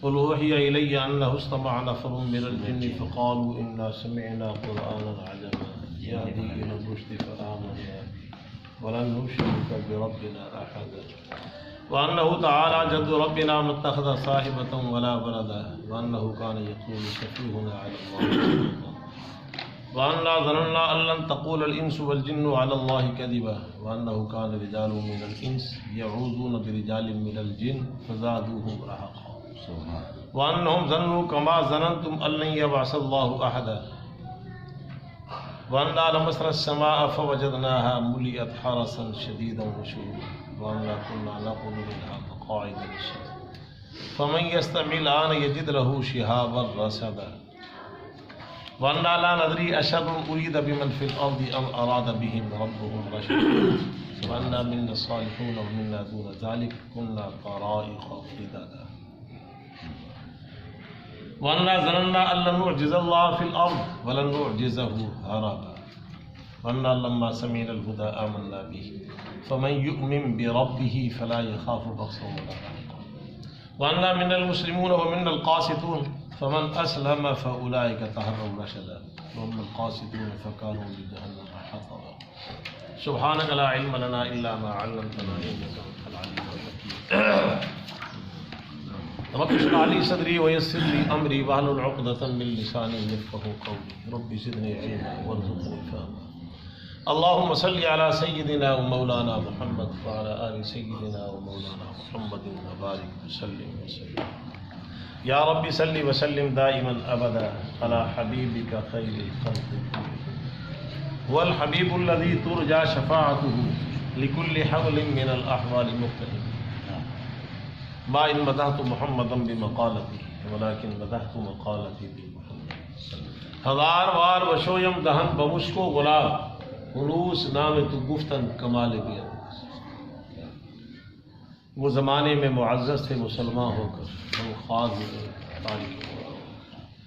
قل أوحي إلي أنه استمع نفر من الجن فقالوا إنا سمعنا قرآنا عجبا يهدي إلى الرشد فآمنا ولن نشرك بربنا أحدا وأنه تعالى جد ربنا ما اتخذ صاحبة ولا ولدا وأنه كان يقول سفيهنا على الله وأنا ظننا أن لن تقول الإنس والجن على الله كذبا وأنه كان رجال من الإنس يعوذون برجال من الجن فزادوهم رهقا وأنهم ظنوا كما ظننتم أن لن يبعث الله أحدا وأنا لمسنا السماء فوجدناها ملئت حرسا شديدا وشهبا وأنا كنا نقول منها مقاعد للصلاة فمن يستمع الآن يجد له شهابا رصدا وأنا لا ندري أشر أريد بمن في الأرض أم أراد بهم ربهم رشدا وأنا منا الصالحون ومنا دون ذلك كنا طرائق قددا وأنا ظننا أن لن نعجز الله في الأرض ولن نعجزه هربا وأنا لما سمعنا الهدى آمنا به فمن يؤمن بربه فلا يخاف بخسا ولا رهقا وأنا منا المسلمون ومنا القاسطون فمن أسلم فأولئك تهروا رشدا وأما القاسطون فكانوا لجهنم حطبا سبحانك لا علم لنا إلا ما علمتنا إنك أنت العليم الحكيم رب اشرح لي صدري ويسر لي أمري واحلل عقدة من لساني يفقهوا قولي رب زدني علما وارزقني فهما اللهم صل على سيدنا ومولانا محمد وعلى آل سيدنا ومولانا محمد وبارك وسلم یا رب صل وسلم دائما ابدا على حبیبک خیر الخلق كلهم هو الحبیب الذي ترجى شفاعته لكل حول من الاحوال مختلف ما ان مدحت محمدا بمقالته ولكن مدحت مقالتی بمحمد ہزار بار وشویم دہن بمشکو گلاب خلوص نام تو گفتن کمال بیان وہ زمانے میں معزز تھے مسلمان ہو کر ہم خواص تاریخ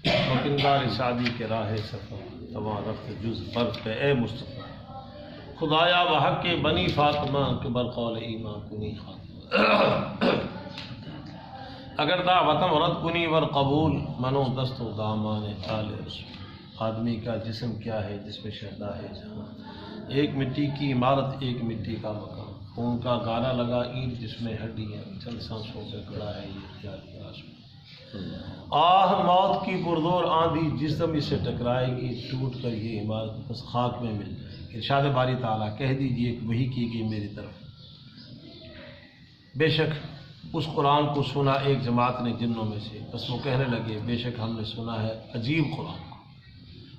مکندار سعدی کے راہ سفر تمام رفت جز برف پہ اے مصطفیٰ خدایا بحق کے بنی فاطمہ کے برقول ایمان کنی خاتمہ اگر دا وطن رد کنی ور قبول منو دست و دامان آل رسول آدمی کا جسم کیا ہے جس میں شہدا ہے جہاں ایک مٹی کی عمارت ایک مٹی کا مکان خون کا گالا لگا اینٹ جس میں ہڈی ہے چند سانسوں پہ کھڑا ہے یہ خیال کی آسمان آہ موت کی پردور آندھی جسم اسے ٹکرائے گی ٹوٹ کر یہ عمارت بس خاک میں مل جائے گی ارشاد باری تعالیٰ کہہ دیجئے کہ وہی کی گئی میری طرف بے شک اس قرآن کو سنا ایک جماعت نے جنوں میں سے بس وہ کہنے لگے بے شک ہم نے سنا ہے عجیب قرآن کو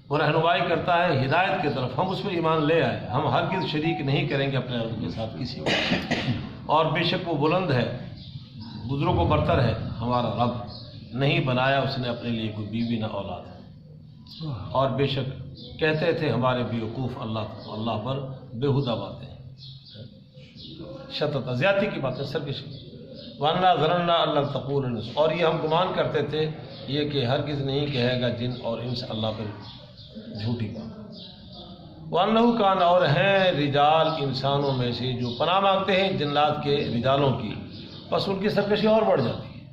وہ رہنمائی کرتا ہے ہدایت کی طرف ہم اس پر ایمان لے آئے ہم ہرگز شریک نہیں کریں گے اپنے رب کے ساتھ کسی کو اور بے شک وہ بلند ہے بزرگ و برتر ہے ہمارا رب نہیں بنایا اس نے اپنے لیے کوئی بیوی نہ اولاد اور بے شک کہتے تھے ہمارے بیوقوف اللہ پر بےہودہ باتیں شتت زیادتی کی باتیں سرکشی وَأَنَّا ظَنَنَّا أَن لَّن تَقُولَ الْإِنسُ اور یہ ہم گمان کرتے تھے یہ کہ ہرگز نہیں کہے گا جن اور انس اللہ پر جھوٹی بات وَأَنَّهُ كَانَ اور ہیں رجال انسانوں میں سے جو پناہ مانگتے ہیں جنات کے رجالوں کی بس ان کی سرکشی اور بڑھ جاتی ہے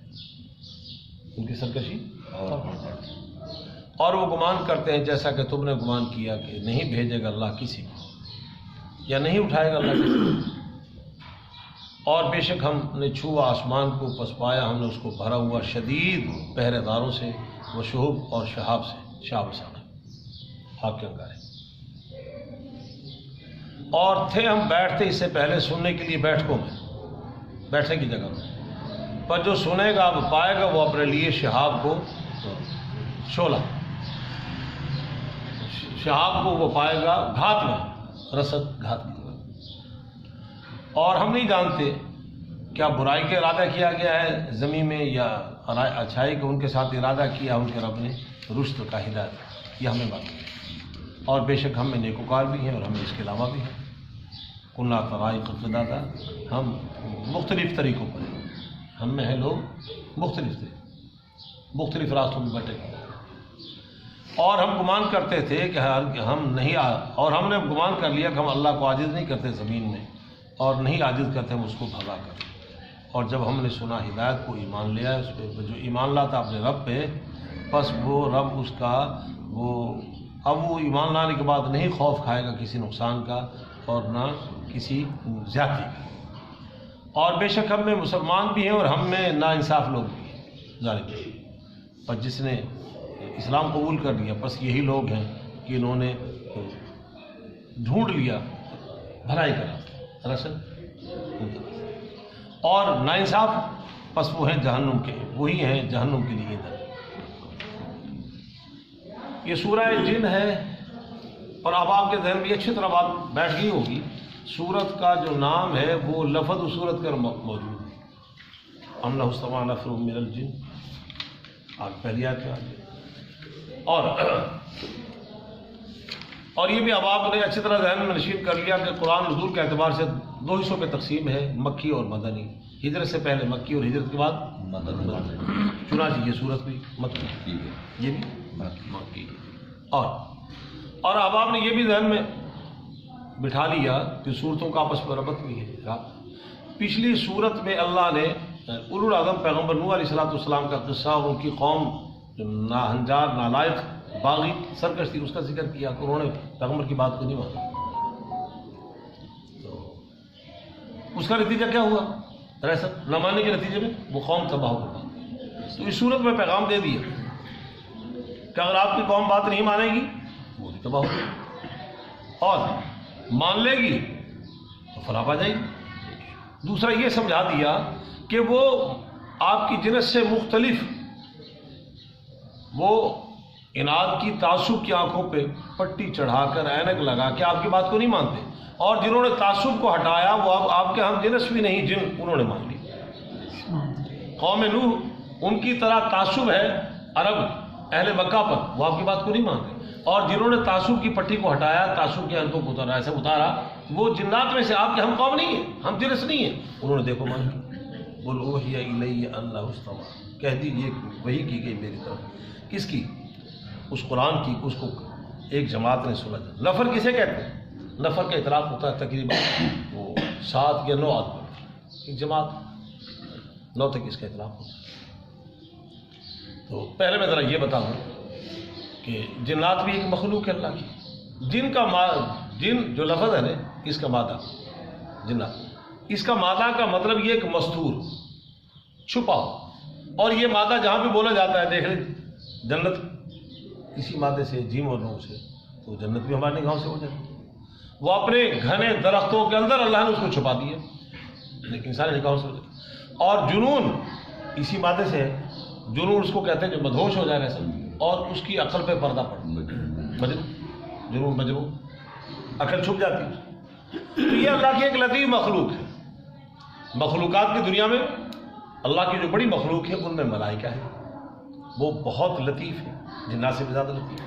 ان کی سرکشی اور بڑھ جاتی ہے اور وہ گمان کرتے ہیں جیسا کہ تم نے گمان کیا کہ نہیں بھیجے گا اللہ کسی کو یا نہیں اٹھائے گا اللہ کسی کو اور بے شک ہم نے چھوا آسمان کو پس پایا ہم نے اس کو بھرا ہوا شدید پہرے داروں سے وہ شہب اور شہاب سے شہاب سانا آگ کے انگارے اور تھے ہم بیٹھتے اس سے پہلے سننے کے لیے بیٹھکوں میں بیٹھنے کی جگہ میں پر جو سنے گا وہ پائے گا وہ اپنے لیے شہاب کو شعلہ شہاب کو وہ پائے گا گھات میں رسد گھات کی اور ہم نہیں جانتے کیا برائی کا ارادہ کیا گیا ہے زمین میں یا اچھائی کا ان کے ساتھ ارادہ کیا ان کے رب نے رشد کا ہدایت یہ ہمیں بات اور بے شک ہم میں نیکوکار بھی ہیں اور ہمیں اس کے علاوہ بھی ہیں کنہ طرائق قددا ہم مختلف طریقوں پر ہیں ہم میں ہیں لوگ مختلف راستوں میں بٹے اور ہم گمان کرتے تھے کہ ہم نہیں اور ہم نے گمان کر لیا کہ ہم اللہ کو عاجز نہیں کرتے زمین میں اور نہیں عاجز کرتے ہم اس کو بھگا کر اور جب ہم نے سنا ہدایت کو ایمان لیا اس پہ، جو ایمان لاتا اپنے رب پہ، پس وہ رب اس کا اب وہ ایمان لانے کے بعد نہیں خوف کھائے گا کسی نقصان کا اور نہ کسی زیادتی کا۔ اور بے شک ہم میں مسلمان بھی ہیں اور ہم میں ناانصاف لوگ بھی ہیں ظالم بھی۔ پر جس نے اسلام قبول کر لیا بس یہی لوگ ہیں کہ انہوں نے ڈھونڈ لیا بھلائی کا راستہ دراصل، اور ناانصاف پس وہ ہیں جہنم کے، وہی ہیں جہنم کے لیے ایندھن۔ یہ سورہ جن ہے، اور اب آپ کے ذہن میں اچھی طرح بات بیٹھ گئی ہوگی، سورت کا جو نام ہے وہ لفظ اس سورت کا موجود ہے، اَمْ لَهُ اسْتَمَعَ نَفَرٌ مِّنَ الْجِنِّ، آج پہلی آیت میں اور یہ بھی اب آپ نے اچھی طرح ذہن میں نشین کر لیا کہ قرآن نزول کے اعتبار سے دو حصوں پہ تقسیم ہے، مکی اور مدنی۔ ہجرت سے پہلے مکی اور ہجرت کے بعد مدنی، چنانچہ یہ سورت بھی مکی ہے، یہ بھی مکی ہے۔ اور اب آپ نے یہ بھی ذہن میں بٹھا لیا کہ صورتوں کا آپس میں ربط بھی ہے۔ پچھلی صورت میں اللہ نے اولو العزم پیغمبر نوح علیہ السلام کا قصہ اور ان کی قوم جو ناہنجار نالائق باغی سرکش تھی اس کا ذکر کیا کہ انہوں نے پیغمبر کی بات کو نہیں مانا، تو اس کا نتیجہ کیا ہوا؟ دراصل نہ ماننے کے نتیجے میں وہ قوم تباہ ہو گئی۔ تو اس صورت میں پیغام دے دیا کہ اگر آپ کی قوم بات نہیں مانے گی وہ بھی تباہ ہو گئی، اور مان لے گی تو فلاح پا جائے گی۔ دوسرا یہ سمجھا دیا کہ وہ آپ کی جنس سے مختلف، وہ اناد کی تعصب کی آنکھوں پہ پٹی چڑھا کر اینک لگا کے آپ کی بات کو نہیں مانتے، اور جنہوں نے تعصب کو ہٹایا وہ اب آپ کے ہم جنس بھی نہیں، جن انہوں نے مان لی۔ قوم نوح ان کی طرح تعصب ہے عرب اہل مکہ پر، وہ آپ کی بات کو نہیں مانتے، اور جنہوں نے تعصب کی پٹی کو ہٹایا، تعصب کے انتوں کو اتارا، ایسے اتارا، وہ جنات میں سے آپ کے ہم قوم نہیں ہیں، ہم جنس نہیں ہیں، انہوں نے دیکھو مان لی۔ قُلْ أُوحِيَ إِلَيَّ أَنَّهُ اسْتَمَعَ، کہہ دیجیے وہی کی گئی میری طرف، کس کی؟ اس قرآن کی، اس کو ایک جماعت نے سنا۔ نفر کسے کہتے ہیں؟ نفر کا اطلاق ہوتا ہے تقریباً وہ 7 یا 9 آدمی، ایک جماعت 9 تک اس کا اطلاق ہوتا ہے۔ تو پہلے میں ذرا یہ بتاؤں کہ جنات بھی ایک مخلوق ہے اللہ کی۔ جن جو لفظ ہے نا، اس کا مادہ جنات، اس کا مادہ کا مطلب یہ کہ مستور، چھپا ہو، اور یہ مادہ جہاں بھی بولا جاتا ہے، دیکھ لیں جنت اسی مادے سے، جیم اور نون سے، تو جنت بھی ہمارے نگاہوں سے ہو جائے۔ وہ اپنے گھنے درختوں کے اندر اللہ نے اس کو چھپا دیا، لیکن سارے نگاہوں سے ہو جائے۔ اور جنون اسی مادے سے ہے، جنون اس کو کہتے ہیں جو مدہوش ہو جائے ایسا، اور اس کی عقل پہ پردہ پڑ، جنون مجنون، عقل چھپ جاتی ہے۔ تو یہ اللہ کی ایک لطیف مخلوق ہے۔ مخلوقات کی دنیا میں اللہ کی جو بڑی مخلوق ہے ان میں ملائکہ ہے، وہ بہت لطیف ہے، جنات سے بھی زیادہ لطیف ہے۔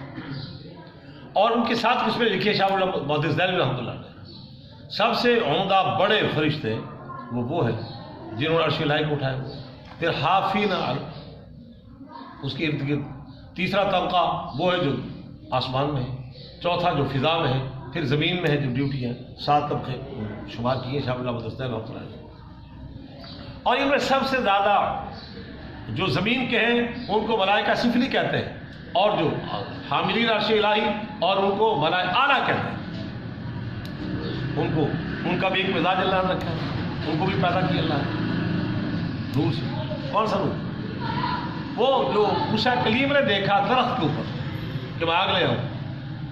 اور ان کے ساتھ قسمیں لکھی ہے شاہ محدث دہلوی رحمۃ اللہ نے، سب سے عمدہ بڑے فرشتے وہ ہیں جنہوں نے عرش الہی کو اٹھایا، پھر حافین اس کے ارد گرد، تیسرا طبقہ وہ ہے جو آسمان میں ہے، چوتھا جو فضا میں ہے، پھر زمین میں ہے جو ڈیوٹی ہے۔ 7 طبقے شمار کیے شاہ محدث دہلوی رحمۃ اللہ نے۔ اور ان میں سب سے زیادہ جو زمین کے ہیں ان کو ملائکہ سفلی کہتے ہیں، اور جو حاملین عرش الہی اور ان کو ملائکہ اعلیٰ کہتے ہیں۔ ان کا بھی ایک مزاج اللہ نے رکھا ہے، ان کو بھی پیدا کیا اللہ نے نور سے۔ کون سا نور؟ وہ جو موسیٰ کلیم نے دیکھا درخت کے اوپر کہ میں آگ لے آؤں،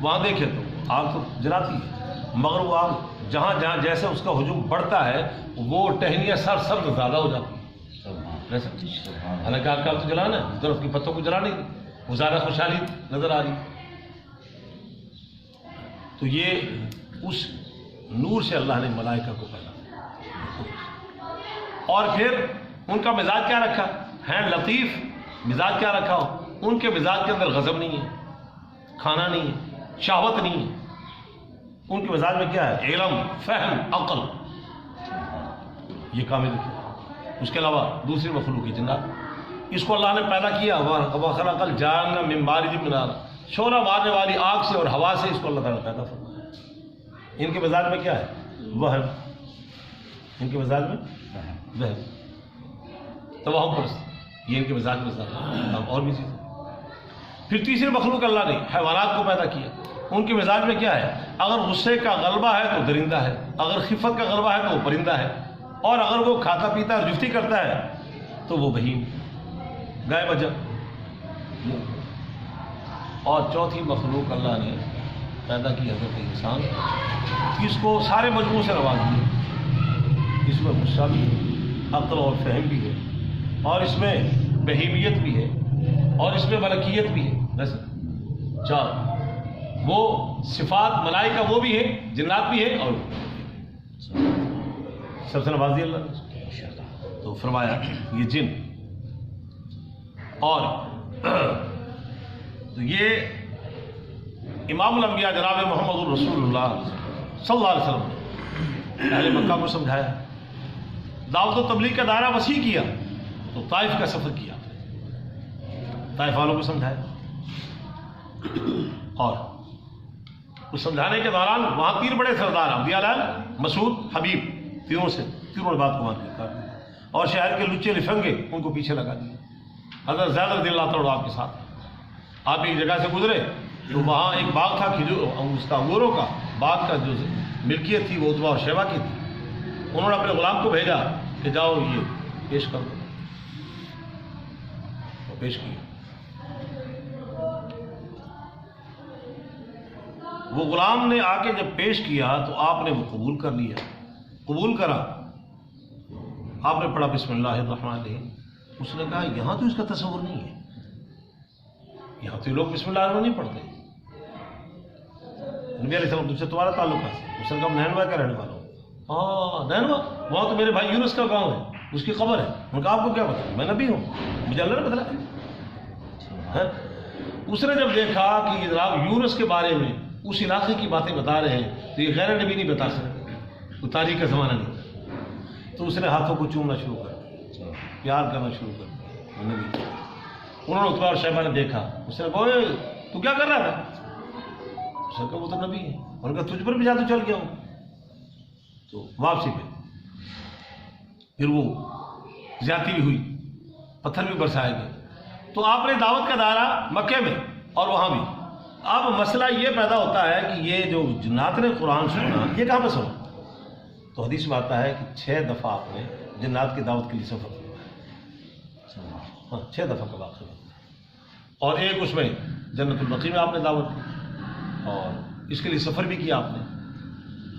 وہاں دیکھے تو آگ تو جلاتی ہے، مگر وہ آگ جہاں جہاں جیسے اس کا ہجوم بڑھتا ہے وہ ٹہنیاں سر سبز زیادہ ہو جاتی ہیں، حالانکہ آگ کا تو جلانا ہے، درخت کی پتوں کو جلانے کی، وہ زیادہ خوشحالی نظر آ رہی۔ تو یہ اس نور سے اللہ نے ملائکہ کو پیدا کیا۔ اور پھر ان کا مزاج کیا رکھا ہے؟ لطیف مزاج کیا رکھا ہو؟ ان کے مزاج کے اندر غضب نہیں ہے، کھانا نہیں ہے، شہوت نہیں ہے۔ ان کے مزاج میں کیا ہے؟ علم، فہم، عقل، یہ کامل ہے۔ اس کے علاوہ دوسری مخلوق کی جنات، اس کو اللہ نے پیدا کیا، وَخَلَقَ الْجَانَّ مِن مَارِجٍ مِّن نَارٍ، شعلہ مارنے والی آگ سے اور ہوا سے اس کو اللہ تعالیٰ نے پیدا فرمایا۔ ان کے مزاج میں کیا ہے؟ وہم، ان کے مزاج میں وہم، توہم پرست، یہ ان کے مزاج میں ساتھ اور بھی چیزیں. پھر تیسری مخلوق اللہ نے حیوانات کو پیدا کیا. ان کے مزاج میں کیا ہے؟ اگر غصے کا غلبہ ہے تو درندہ ہے، اگر خفت کا غلبہ ہے تو وہ پرندہ ہے، اور اگر وہ کھاتا پیتا اور جفتی کرتا ہے تو وہ بہیم، گائے بجا. اور چوتھی مخلوق اللہ نے پیدا کی حضرت انسان، اس کو سارے مجموع سے نواز دیا. اس میں غصہ بھی ہے، عقل اور فہم بھی ہے، اور اس میں بہیمیت بھی ہے، اور اس میں ملکیت بھی ہے. ویسے چار وہ صفات ملائکہ وہ بھی ہے، جنات بھی ہے، اور سب سے نواز دیا اللہ نے. تو فرمایا یہ جن اور تو یہ امام الانبیاء جناب محمد الرسول اللہ صلی اللہ علیہ وسلم نے اہل مکہ کو سمجھایا، دعوت و تبلیغ کا دائرہ وسیع کیا. تو طائف کا سفر کیا، طائف والوں کو سمجھایا، اور اس سمجھانے کے دوران وہاں تین بڑے سردار ابی لال، مسعود، حبیب، تینوں نے بات کو مان کے کاٹ دیا، اور شہر کے لچے لفنگے ان کو پیچھے لگا دیا. حضرت زید رضی اللہ تعالیٰ آپ کے ساتھ. آپ ایک جگہ سے گزرے تو وہاں ایک باغ تھا اس کا انگوروں کا باغ کا جو ملکیت تھی وہ عتبہ اور شیبہ کی تھی. انہوں نے اپنے غلام کو بھیجا کہ جاؤ یہ پیش کر دو. وہ پیش کیا. وہ غلام نے آ کے جب پیش کیا تو آپ نے وہ قبول کر لیا. قبول کرا، آپ نے پڑھا بسم اللہ الرحمن الرحیم. اس نے کہا یہاں تو اس کا تصور نہیں ہے، یہاں تو لوگ بسم اللہ الرحمن نہیں پڑھتے. نبی علیہ السلام تجھ سے تمہارا تعلق ہے؟ اس نے کہا نینوا کا رہنے والا ہوں. ہاں نینوا، وہاں تو میرے بھائی یونس کا گاؤں ہے، اس کی قبر ہے. ان کا آپ کو کیا پتا؟ میں نبی ہوں، مجھے اللہ نے بتلایا. اس نے جب دیکھا کہ یہ جناب یونس کے بارے میں اس علاقے کی باتیں بتا رہے ہیں تو یہ غیر نبی نہیں بتا سکتے، تو تاریخ کا زمانہ نہیں. تو اس نے ہاتھوں کو چومنا شروع کر دیا، پیار کرنا شروع کر دیا. انہوں نے عتبہ اور شیبہ نے دیکھا. اس نے کہا تو کیا کر رہا تھا؟ اس نے کہا وہ تو نبی ہے. انہوں نے کہا تجھ پر بھی جادو چل گیا ہوں. تو واپسی پہ پھر وہ زیادتی بھی ہوئی، پتھر بھی برسائے گئے. تو آپ نے دعوت کا دائرہ مکے میں اور وہاں بھی. اب مسئلہ یہ پیدا ہوتا ہے کہ یہ جو جنات نے قرآن سنا یہ کہاں پہ سنا؟ تو حدیث میں آتا ہے کہ 6 دفعہ آپ نے جنات کی دعوت کے لیے سفر کیا. ہاں 6 دفعہ کا واقعہ. اور ایک اس میں جنت البقیع میں آپ نے دعوت کی اور اس کے لیے سفر بھی کیا آپ نے.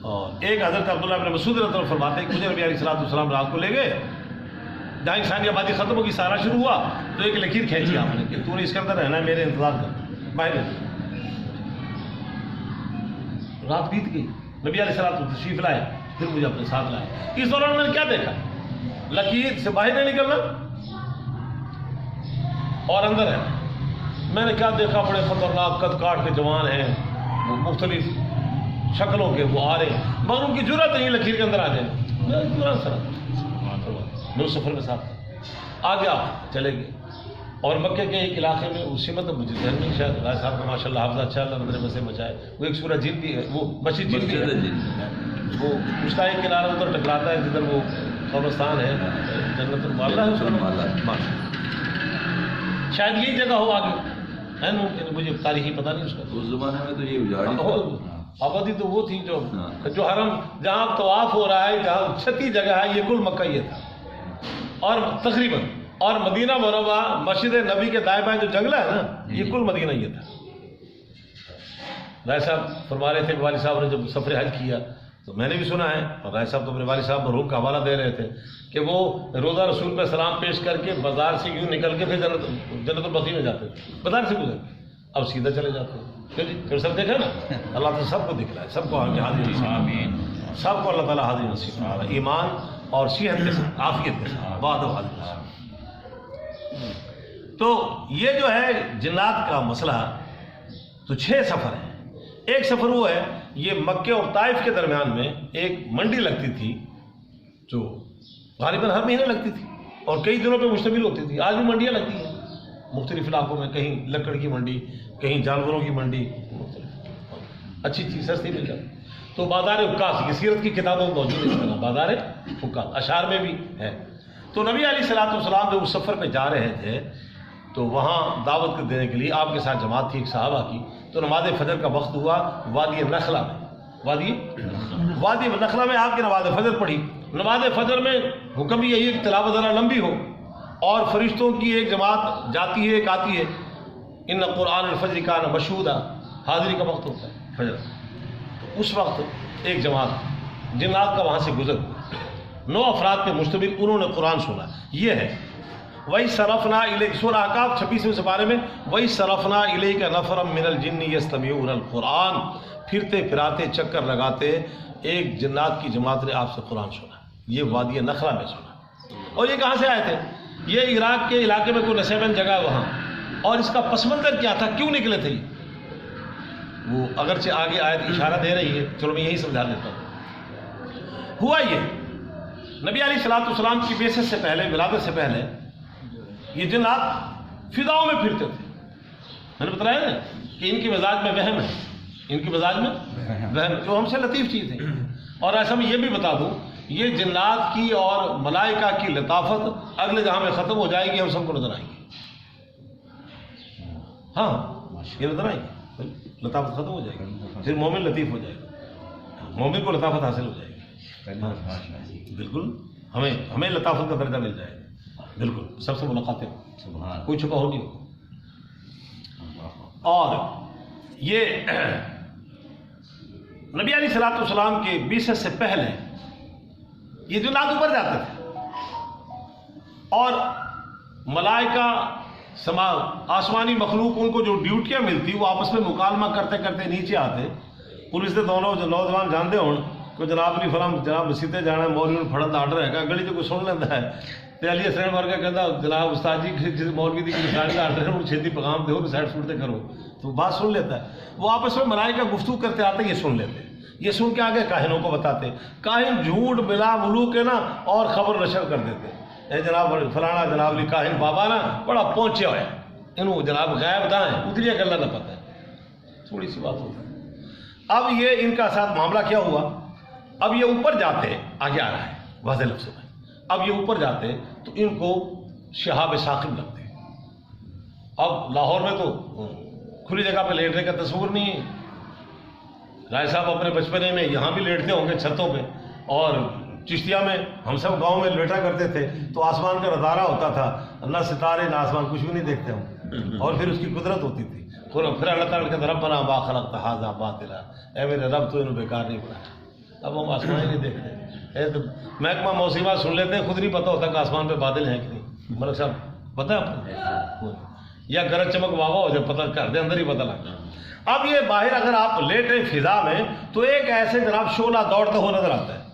اور ایک حضرت عبداللہ بن مسعود رضی اللہ عنہ فرماتے ہیں کہ مجھے نبی علیہ السلام رات کو لے گئے، جہاں انسانی آبادی ختم ہوگی، سارا شروع ہوا تو ایک لکیر کھینچی آپ نے کہ تو نے اس کے اندر رہنا ہے، میرے انتظار کر باہر. رات بیت گئی، نبی علیہ السلام تشریف لائے، پھر مجھے اپنے ساتھ لائے. اس دوران میں نے کیا دیکھا؟ لکیر سے باہر نہیں نکلنا اور اندر ہے. میں نے کیا دیکھا؟ بڑے خطرناک قد کاٹ کے جوان ہیں، وہ مختلف شکلوں کے، وہ آ رہے ہیں، مگر ان کی جرأت نہیں لکیر کے اندر آ جائے. میں اس سفر میں ساتھ آ گیا، چلے گئے. اور مکے کے ایک علاقے میں اسی مطلب مجھے ذہن میں شاید رائے صاحب کا ماشاء اللہ حافظ اچھا، اللہ نظر بسے بچائے. وہ ایک سورہ جن بھی ہے، وہ مسجد جن بھی ہے، وہ اس کا ایک کنارہ ادھر ٹکراتا ہے جدھر وہ قبرستان ہے، جنت المعلیٰ ہے اس کا نام. شاید یہی جگہ ہو آگے، مجھے تاریخی پتہ نہیں اس کا. اس زمانے میں تو یہ اجاڑی آبادی تو وہ تھی جو حرم جہاں طواف ہو رہا ہے، جہاں چھتی جگہ ہے، یہ کل مکہ یہ تھا. اور تقریباً اور مدینہ منورہ مسجد نبی کے دائیں بائیں جو جنگلہ ہے نا، یہ کل مدینہ یہ تھا. رائے صاحب فرما رہے تھے کہ والد صاحب نے جب سفر حج کیا تو میں نے بھی سنا ہے، اور رائے صاحب تو اپنے والد صاحب مرحوم کا حوالہ دے رہے تھے کہ وہ روزہ رسول پہ سلام پیش کر کے بازار سے یوں نکل کے پھر جنت البقیع میں جاتے تھے، بازار سے گزر کے اب سیدھا چلے جاتے ہیں. پھر سب دیکھا نا، اللہ تعالیٰ سب کو دکھ رہا ہے، سب کو آگے حاضر نصیب، سب کو اللہ تعالیٰ حاضر نصیب کرا رہا ہے، ایمان اور صحت کے ساتھ، عافیت کے ساتھ، بعد و حاضر نصیب. تو یہ جو ہے جنات کا مسئلہ، تو 6 سفر ہیں. ایک سفر وہ ہے، یہ مکے اور طائف کے درمیان میں ایک منڈی لگتی تھی جو غالباً ہر مہینے لگتی تھی اور کئی دنوں پہ مشتمل ہوتی تھی. آج بھی منڈیاں لگتی ہیں مختلف علاقوں میں، کہیں لکڑ کی منڈی، کہیں جانوروں کی منڈی، مختلف اچھی چیز سستی مل جاتی. تو بازار عکاظ، یہ سیرت کی کتابوں میں موجود ہے اس کا نام بازار عکاظ، اشعار میں بھی ہے. تو تو نبی علیہ الصلوۃ والسلام جب اس سفر پہ جا رہے تھے تو وہاں دعوت دینے کے لیے آپ کے ساتھ جماعت تھی ایک صحابہ کی، تو نماز فجر کا وقت ہوا وادی نخلا میں، وادی نخلا میں آپ کی نماز فجر پڑھی۔ نماز فجر میں حکم یہی ہے کہ تلاوت ذرا لمبی ہو، اور فرشتوں کی ایک جماعت جاتی ہے ایک آتی ہے، ان قرآن الفجر کان مشہودا، حاضری کا وقت ہوتا ہے فجر، تو اس وقت ایک جماعت جنات کا وہاں سے گزر ہوئی، 9 افراد پہ مشتمل، انہوں نے قرآن سنا۔ یہ ہے وہی صرفنا الیک، سورہ احقاف 26ویں سپارے میں، وہی صرفنا الیک نفرا من الجن یستمعون القرآن، پھرتے پھراتے چکر لگاتے ایک جنات کی جماعت نے آپ سے قرآن سنا، یہ وادی نخلا میں سنا۔ اور یہ کہاں سے آئے تھے؟ یہ عراق کے علاقے میں کوئی نسیبن جگہ ہے وہاں، اور اس کا پس منظر کیا تھا، کیوں نکلے تھے وہ اگرچہ آگے آیت اشارہ دے رہی ہے، چلو میں یہی سمجھا دیتا ہوں۔ ہوا یہ نبی علیہ الصلوۃ والسلام کی بعثت سے پہلے، ولادت سے پہلے، یہ جنات فضاؤں میں پھرتے تھے۔ میں نے بتایا نا کہ ان کی مزاج میں وہم ہے، ان کی مزاج میں وہم، جو ہم سے لطیف چیز ہے۔ اور ایسا میں یہ بھی بتا دوں، یہ جنات کی اور ملائکہ کی لطافت اگلے جہاں میں ختم ہو جائے گی، ہم سب کو نظر آئیں گے۔ ہاں یہ نظر آئیں گے، لطافت ختم ہو جائے گی، پھر مومن لطیف ہو جائے گا، مومن کو لطافت حاصل ہو جائے گی۔ بالکل ہمیں لطافت کا درجہ مل جائے گا، بالکل سب سے ملاقاتیں کوئی چھپا ہوگی۔ اور یہ نبی علیہ الصلوۃ والسلام کے بعثت سے پہلے یہ جنات اوپر جاتے تھے، اور ملائکہ سما آسمانی مخلوق ان کو جو ڈیوٹیاں ملتی وہ آپس میں مکالمہ کرتے کرتے نیچے آتے۔ پولیس کے دونوں جو نوجوان جانتے ہوں کہ جناب علی فلاں جناب مسیطے جانا مولوی نے پڑھن کا آرڈر ہے، گلی جو کوئی سن لینا ہے تو علی حسین ورگا کہتا جناب استاد جی جس مولوی کی مثال کا آرڈر ہے وہ چھیتی پیغام دو کہ سائڈ سنتے کرو، تو بات سن لیتا ہے۔ وہ آپس میں ملائکہ گفتگو کرتے آتے یہ سن لیتے، یہ سن کے آگے کاہنوں کو بتاتے، کاہن جھوٹ بلا ملوک ہے نا اور خبر نشر کر دیتے، اے جناب فلانا جناب علی کاہن بابا نا بڑا پہنچے ہوئے انہوں جناب غائب دائیں اتری گلا نہ پتہ ہے، تھوڑی سی بات ہوتا ہے۔ اب یہ ان کا ساتھ معاملہ کیا ہوا، اب یہ اوپر جاتے، آگے آ رہا ہے واضح لفظوں میں، اب یہ اوپر جاتے تو ان کو شہاب ثاقب لگتے۔ اب لاہور میں تو کھلی جگہ پہ لیٹنے کا تصور نہیں ہے، رائے صاحب اپنے بچپنے میں یہاں بھی لیٹتے ہوں گے چھتوں پہ، اور چشتیہ میں ہم سب گاؤں میں لیٹا کرتے تھے تو آسمان کا نظارہ ہوتا تھا، نہ ستارے نہ آسمان، کچھ بھی نہیں دیکھتے ہوں، اور پھر اس کی قدرت ہوتی تھی۔ پھر اللہ تعالیٰ کہتے ربنا ما خلقت ھذا باطلا، اے میرے رب تو انہوں بیکار نہیں بنایا۔ اب ہم آسمان ہی نہیں دیکھتے، تو محکمہ موسمیات سن لیتے ہیں، خود نہیں پتہ ہوتا کہ آسمان پہ بادل ہیں کہ نہیں، ملک صاحب پتہ ہے آپ کو، یا گرج چمک واوا ہو جائے پتہ گھر کے اندر ہی پتہ لگتا ہے۔ اب یہ باہر اگر آپ لیٹیں فضا میں تو ایک ایسے جناب شعلہ دوڑتا ہوا نظر آتا ہے،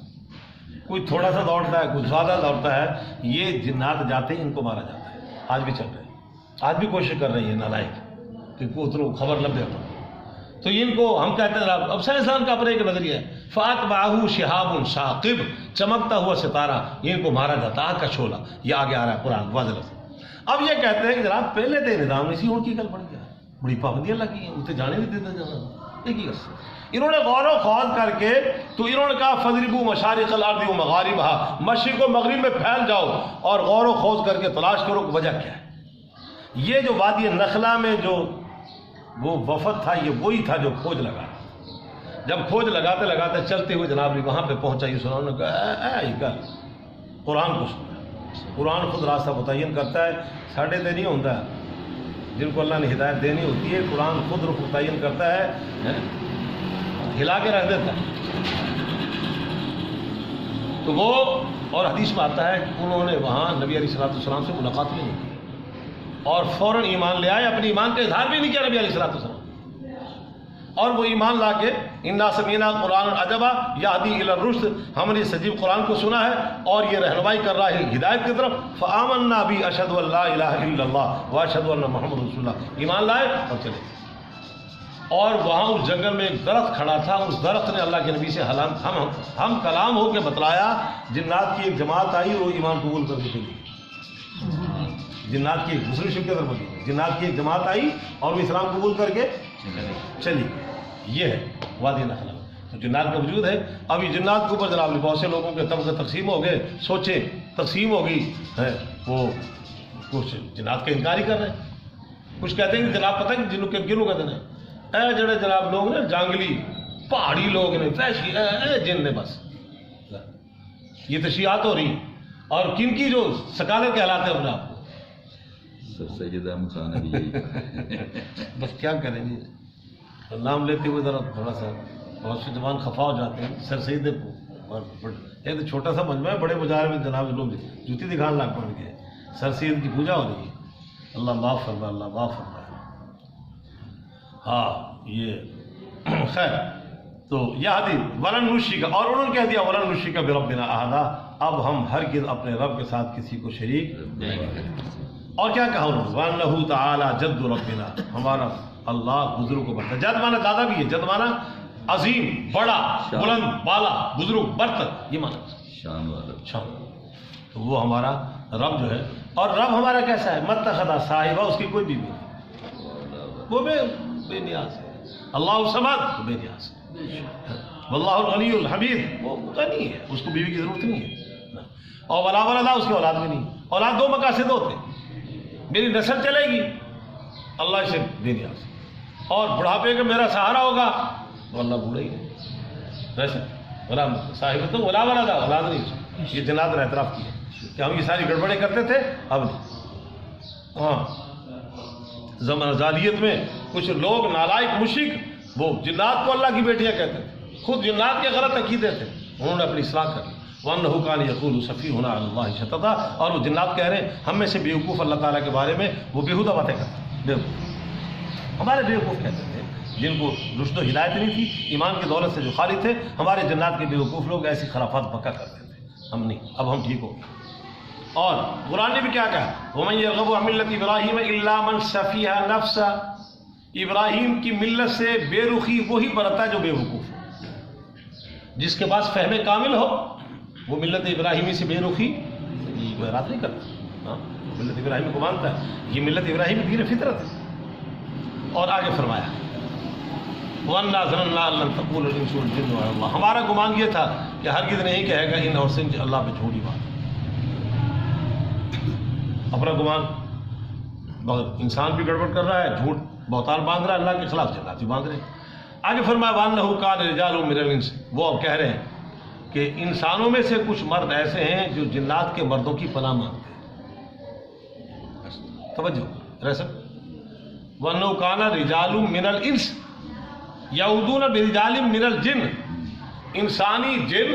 کوئی تھوڑا سا دوڑتا ہے کوئی زیادہ دوڑتا ہے، یہ جنات جاتے ان کو مارا جاتا ہے، آج بھی چل رہے ہیں، آج بھی کوشش کر رہی ہے نالائق کہ اترو خبر لب دیتا ہوں، تو ان کو ہم کہتے ہیں اب سائنسدان کا اپنا ایک نظریہ ہے، فاتبعہ شہاب ثاقب، چمکتا ہوا ستارہ، ان کو مارا جاتا، آگ کا شعلہ، یہ آگے آ رہا ہے قرآن واضح لفظ۔ اب یہ کہتے ہیں کہ جناب پہلے تو نظام اسی اور کی گل بڑھ گیا، بڑی پابندیاں لگی ہیں، اسے جانے نہیں دیتے جانا، ایک ہی غصہ۔ انہوں نے غور و خوض کر کے تو انہوں نے کہا فضربوا مشارق الارض و مغاربها، مشرق و مغرب میں پھیل جاؤ اور غور و خوض کر کے تلاش کرو کہ وجہ کیا ہے۔ یہ جو وادی نخلا میں جو وہ وفد تھا یہ وہی تھا جو کھوج لگا، جب کھوج لگاتے لگاتے چلتے ہوئے جناب وہاں پہ پہنچا، یہ سنا، انہوں نے کہا اے گل قرآن کو سنا، قرآن خود راستہ متعین کرتا ہے، ساڑھے تے نہیں ہوتا، جن کو اللہ نے ہدایت دینی ہوتی ہے قرآن خود رخ متعین کرتا ہے، ہلا کے رکھ دیتا ہے۔ تو وہ اور حدیث میں آتا ہے کہ انہوں نے وہاں نبی علیہ الصلوۃ والسلام سے ملاقات بھی نہیں کی اور فوراً ایمان لے آئے، اپنے ایمان کا اظہار بھی نہیں کیا نبی علیہ الصلوۃ والسلام، اور وہ ایمان لا کے انا سمینا قرآن عجبا یہدی الی الرشد، ہم نے اس عجیب قرآن کو سنا ہے اور یہ رہنمائی کر رہا ہے ہدایت کی طرف، فآمنا بی اشہد ان لا الہ الا اللہ واشہد ان محمد رسول اللہ، ایمان لائے اور چلے۔ اور وہاں اس جنگل میں ایک درخت کھڑا تھا، اس درخت نے اللہ کے نبی سے ہم کلام ہو کے بتلایا، جنات کی ایک جماعت آئی اور وہ ایمان قبول کر کے چلی، جنات کی دوسری شب کے طرف جنات کی ایک جماعت آئی اور وہ اسلام قبول کر کے چلی۔ یہ ہے وادی نخلا۔ تو جنات کا وجود ہے. اب یہ جنات کے اوپر جناب بہت سے لوگوں کے طبقے تقسیم ہو گئے. سوچیں تقسیم ہو گئی ہے. وہ کچھ جنات کا انکار ہی کر رہے ہیں. کچھ کہتے ہیں کہ جناب پتہ ہے جنوں کے گنوں کہتے ہیں اے جڑے جناب لوگ نے جانگلی پہاڑی لوگ نے فیشی جن نے بس یہ تشریحات ہو رہی ہیں. اور کن کی جو سکالر کہلاتے ہیں اپنے آپ کو سر سید احمد خان نے بھی یہی بس کیا کریں گے. نام لیتے ہوئے ذرا تھوڑا سا بہت سی زبان خفا ہو جاتے ہیں. سر سید یہ تو چھوٹا سا مجمع ہے, بڑے بازار میں جناب لوگ جوتی دکھان لاگ پڑ گئے. سر سید کی پوجا ہو رہی ہے. اللہ معاف فرمائے, اللہ معاف فرمائے. ہاں یہ خیر تو یہ حدیث ولن نشرک کا, اور انہوں نے کہہ دیا ولن نشرک بربنا احدا, اب ہم ہرگز اپنے رب کے ساتھ کسی کو شریک نہیں کریں. اور کیا کہا انہوں نے وانہ تعالی جد ربنا, ہمارا اللہ بزرگ کو بڑھتا. جد مانا دادا بھی ہے, جد مانا عظیم, بڑا, بلند, بالا, بزرگ, برتر, یہ مانا شان والا. شان. تو وہ ہمارا رب جو ہے, اور رب ہمارا کیسا ہے متخذ صاحبہ, اس کی کوئی بیوی نہیں, وہ بے نیاز ہے. اللہ صمد بے نیاز ہے. واللہ الغنی الحمید, وہ غنی ہے, اس کو بیوی کی ضرورت نہیں ہے. اور ولا ولد, اس کی اولاد بھی نہیں. اولاد دو مقاصد ہوتے ہیں, میری نسل چلے گی, اللہ سے بے نیاز, اور بڑھاپے کا میرا سہارا ہوگا تو اللہ بوڑھا ہی ہے. ویسے ولا صاحب تو ولا ولد, اولاد نہیں. یہ جنات نے اعتراف کیا کہ ہم یہ ساری گڑبڑیں کرتے تھے, اب نہیں. ہاں زمانہ ذالیت میں کچھ لوگ نالائق مشرک وہ جنات کو اللہ کی بیٹیاں کہتے تھے, خود جنات کے غلط عقیدے تھے, انہوں نے اپنی اصلاح کر لی. وَأَنَّهُ كَانَ يَقُولُ سَفِيهُنَا عَلَى اللَّهِ شَطَطًا, اور وہ جنات کہہ رہے ہیں ہم میں سے بیوقوف اللہ تعالیٰ کے بارے میں وہ بیہودہ باتیں کرتے ہیں. بیوقوف ہمارے بیوقوف کہتے تھے جن کو رشد و ہدایت نہیں تھی, ایمان کی دولت سے جو خالی تھے, ہمارے جنات کے بیوقوف لوگ ایسی خرافات بکا کرتے تھے. ہم نہیں, اب ہم ٹھیک ہو گئے. اور قرآن نے بھی کیا کہا وَمَن يَرْغَبُ عَن مِلَّةِ إِبْرَاهِيمَ إِلَّا مَن سَفِيهَا نَفْسَهُ, ابراہیم کی ملت سے بے رخی وہی برتا جو بے وقوف ہے. جس کے پاس فہم کامل ہو وہ ملت ابراہیمی سے بے رخی بہرات نہیں کرتا. ملت ابراہیمی کو مانتا ہے, یہ ملت ابراہیمی دین فطرت ہے. اور آگے فرمایا وَأَنَّا ظَنَنَّا أَن لَّن تَقُولَ الْإِنسُ وَالْجِنُّ عَلَى اللَّهِ, ہمارا گمان یہ تھا کہ ہرگز نہیں کہے گا ان اور سے اللہ پہ جھوٹی بات. اپنا گمان, مگر انسان بھی گڑبڑ کر رہا ہے, جھوٹ بہتان باندھ رہا ہے, اللہ کے خلاف جناتی باندھ رہے ہیں. آگے فرمایا وَأَنَّهُ كَانَ رِجَالٌ مِّنَ الْإِنسِ, وہ اب کہہ رہے ہیں کہ انسانوں میں سے کچھ مرد ایسے ہیں جو جنات کے مردوں کی پناہ مانگتے ہیں. توجہ رسم وَأَنَّهُ كَانَ رِجَالٌ مِّنَ الْإِنسِ يَعُوذُونَ بِرِجَالٍ مِّنَ الْجِنِّ, انسانی جن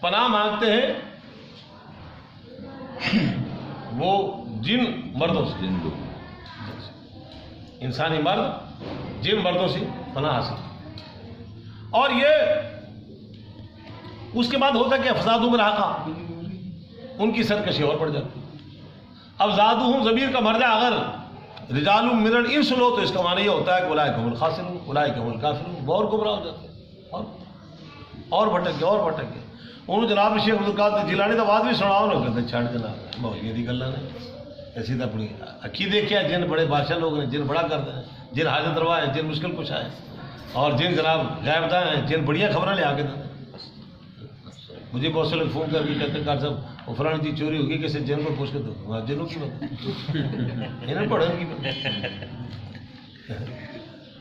پناہ مانگتے ہیں وہ جن مردوں سے, انسانی مرد جن مردوں سے پناہ حاصل. اور یہ اس کے بعد ہوتا ہے کہ افزادوں میں رہا, ان کی سرکشی اور بڑھ جاتی. اب زادہم ضمیر کا مرجع اگر رجال من الانس لو تو اس کا معنی یہ ہوتا ہے کہ اولئک هم الخاسرون اولئک هم الکافرون, وہ اور گمراہ ہو جاتے ہیں اور بھٹک گئے اور بھٹک گئے. انہوں جناب شیخ عبدالقادر جیلانی تو بات بھی سناؤ نا, کہتے چھڑ جناب مولیاں دی گلاں نے ایسی تو اپنی اکھی دیکھیا, جن بڑے بادشاہ لوگ ہیں, جن بڑا کرتے ہیں, جن حاجت روا ہیں, جن مشکل کشا ہے, اور جن جناب غائب داں ہیں, جن بڑھیا خبریں لے آ کے دیں. مجھے بہت سے لوگ فون کر کے کہتے ہیں ڈاکٹر صاحب وہ فلانی چیز چوری ہوگی, کسی جن کو پوچھ کے دو, جنوں کی بات انہیں پڑھیں کی بات.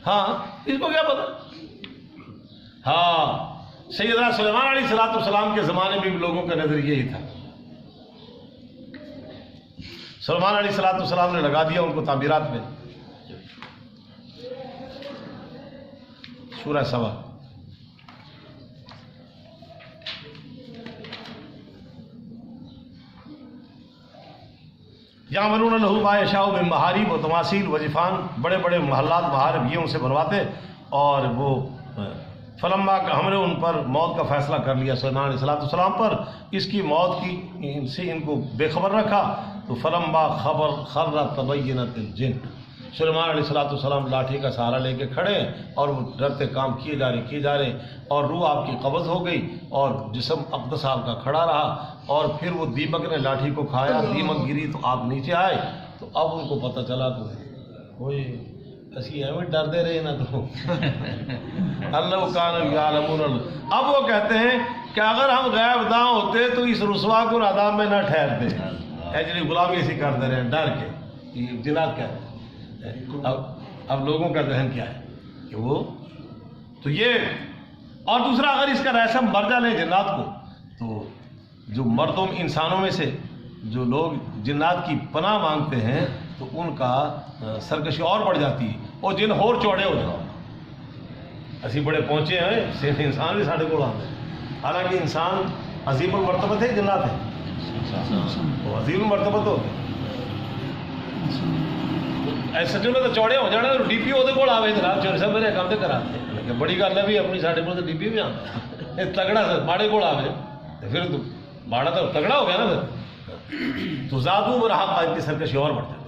ہاں اس کو کیا پتا. ہاں سیدنا سلیمان علیہ السلام کے زمانے میں بھی لوگوں کا نظر یہی تھا. سلیمان علیہ السلام نے لگا دیا ان کو تعمیرات میں. سورہ سبا یعملون لہ ما یشاء من محارب و تماثیل و جفان, بڑے بڑے محلات محارب یہ ان سے بنواتے. اور وہ فلما ہم نے ان پر موت کا فیصلہ کر لیا سلیمان علیہ السلام پر, اس کی موت کی ان سے ان کو بے خبر رکھا. تو فلما خر تبینت الجن, سلیمان علیہ السلام لاٹھی کا سہارا لے کے کھڑے اور وہ ڈرتے کام کیے جا رہے اور روح آپ کی قبض ہو گئی اور جسم اقدس آپ کا کھڑا رہا. اور پھر وہ دیمک نے لاٹھی کو کھایا, دیمک گری تو آپ نیچے آئے. تو اب ان کو پتہ چلا تو اسی ایویں ڈر دے رہے نا تو اللہ کان یعلمون. اب وہ کہتے ہیں کہ اگر ہم غیب داں ہوتے تو اس رسوا کو عذاب میں نہ ٹھہرتے. ایکچولی غلامی ایسی کر دے رہے ہیں ڈر کے. یہ جنات کیا ہے؟ اب لوگوں کا ذہن کیا ہے کہ وہ تو یہ. اور دوسرا اگر اس کا رسم مرجع لیں جنات کو تو جو مردوں انسانوں میں سے جو لوگ جنات کی پناہ مانگتے ہیں تو ان کا سرکشی اور بڑھ جاتی ہے. وہ جن ہور چوڑے ہو جاؤ اسی بڑے پہنچے ہیں صرف انسان بھی ساڑھے کو آتے ہیں. حالانکہ انسان عظیم المرتبہ تھے جنات ہیں وہ عظیم المرتبہ تو ایسے سچوں تو چوڑے ہو جانا ڈی پی وہ کو آئے جناب چوڑے صاحب میرے کام تو کراتے ہیں. بڑی گل ہے بھی اپنی ساڈے کو ڈی پی بھی آتا تگڑا ماڑے کو آئے پھر ماڑا تو تگڑا ہو گیا نا پھر تو زادو و رہا قائد کی سرکشی اور بڑھ جاتی ہے.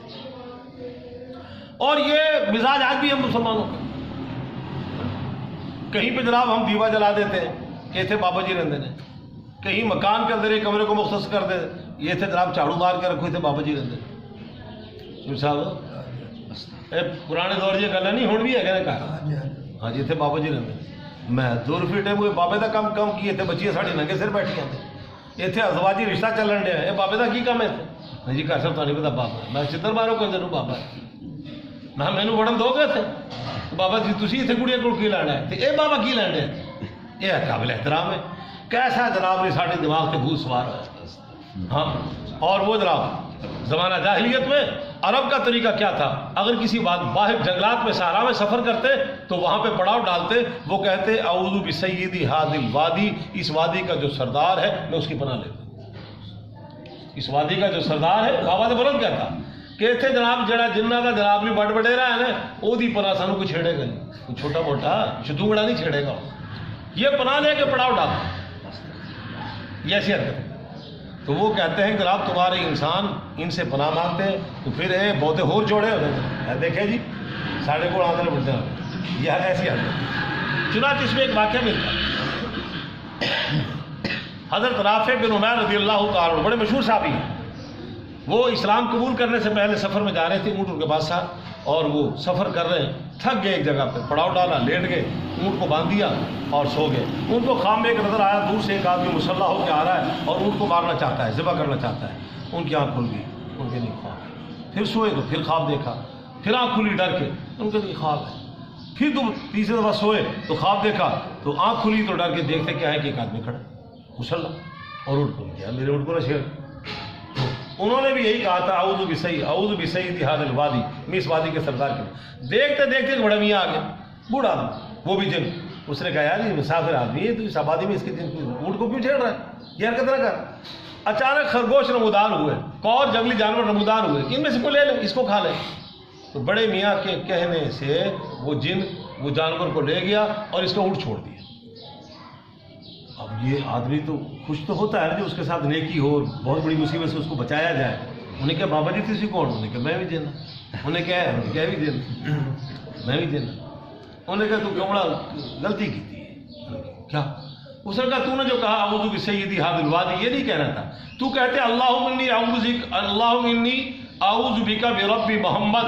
اور یہ مزاج آج بھی ہے مسلمانوں کا. کہیں پہ جناب ہم دیوا جلا دیتے ہیں کہ اتنے بابا جی رہتے ہیں. کہیں مکان کے اندر ایک کمرے کو مختص کر دے یہ اتنے جناب جھاڑو مار کے رکھو اتنے بابا جی رہتے ہیں. صاحب پرانے دور کی گل ہے نہیں ہوں بھی ہے کہ ہاں جی اتنے بابا جی رہتے ہیں. میں 2 روپئے ٹائم ہوئے بابے کا کام کی اتنے بچیاں ساڑی ننگے سر بیٹھی ہیں اتنے ازواجی رشتہ چلن ڈیا. یہ بابے کا کی کام ہے اتنے جی گھر صاحب تو نہیں پتا بابا ہے. میں چتر مارو کہ ضرور بابا ہے. میں مینو وڑن دو گے اتنے بابا جی تھی اتنے کڑیاں کو کی لینا ہے یہ بابا کی لین ڈیا. یہ قابل احترام ہے. کیسا جناب نے سارے دماغ سے بھوت سوار ہے. ہاں اور وہ جناب زمانہ جاہلیت میں عرب کا طریقہ کیا تھا؟ اگر کسی باہر جنگلات میں صحرا میں سفر کرتے تو وہاں پہ پڑاؤ ڈالتے. وہ کہتے اعوذ بسیدی ھذا الوادی. اس وادی کا جو سردار ہے میں اس کی پناہ لیتا ہوں. اس وادی کا جو سردار ہے آواز بلند کہتا کہ اتنے جناب جڑا جنہ کا جناب بھی بڑ بڈیرا ہے نا وہ پناہ سانو کوئی چھیڑے گا نہیں. کوئی چھوٹا موٹا شدونگڑا نہیں چھیڑے گا. یہ پناہ لے کے پڑاؤ ڈالتا یہ ایسی حرکت. تو وہ کہتے ہیں کہ آپ تمہارے انسان ان سے پناہ مانگتے ہیں تو پھر یہ بہتے ہور جوڑے ہو جاتے. دیکھیں جی ساڑھے کو آدھے بڑھتے ہیں یہ ایسی حرکت. چنانچہ اس میں ایک واقعہ ملتا ہے. حضرت رافع بن عمیر رضی اللہ تعالیٰ بڑے مشہور صحابی ہیں. وہ اسلام قبول کرنے سے پہلے سفر میں جا رہے تھے. اونٹ ان کے پاس تھا اور وہ سفر کر رہے ہیں. تھک گئے ایک جگہ پہ پڑاؤ ڈالا لیٹ گئے اونٹ کو باندھ دیا اور سو گئے. ان کو خواب میں ایک نظر آیا دور سے ایک آدمی مسلح ہو کے آ رہا ہے اور اونٹ کو مارنا چاہتا ہے ذبح کرنا چاہتا ہے. ان کی آنکھ کھل گئی ان کے لیے خواب. پھر سوئے تو پھر خواب دیکھا. پھر آنکھ کھلی ڈر کے ان کے لیے خواب ہے. پھر تیسری دفعہ سوئے تو خواب دیکھا تو آنکھ کھلی تو ڈر کے دیکھتے کیا ہے کہ ایک آدمی کھڑا مسلح اور اونٹ کھل گیا میرے اونٹ کو نہ چھیڑ. انہوں نے بھی یہی کہا تھا اعوذ بسیدی ھذا الوادی. میں اس وادی کے سردار کے. دیکھتے دیکھتے ایک بڑا میاں آ گیا بوڑھا آدمی وہ بھی جن. اس نے کہا یار یہ مسافر آدمی ہے تو اس آبادی میں اس کے اونٹ کو کیوں چھیڑ رہا ہے یہ حرکت نہ کر. اچانک خرگوش نمودار ہوئے اور جنگلی جانور نمودار ہوئے ان میں سے کوئی لے لے اس کو کھا لے. تو بڑے میاں کے کہنے سے وہ جن وہ جانور کو لے گیا اور اس کا اونٹ چھوڑ دیا. اب یہ آدمی تو خوش تو ہوتا ہے جو اس کے ساتھ نیکی ہو بہت بڑی مصیبت سے اس کو بچایا جائے. انہیں کہا بابا جی تھی کون؟ انہیں کہا میں بھی دینا. انہیں کہا بھی دینا میں بھی دینا. انہیں کہا تو کیوں بڑا غلطی کی تھی کیا؟ اس نے کہا تو نے جو کہا اعوذ بسیدی ھذا الوادی یہ نہیں کہنا تھا. تو کہتے اللہم انی اعوذ بک برب محمد.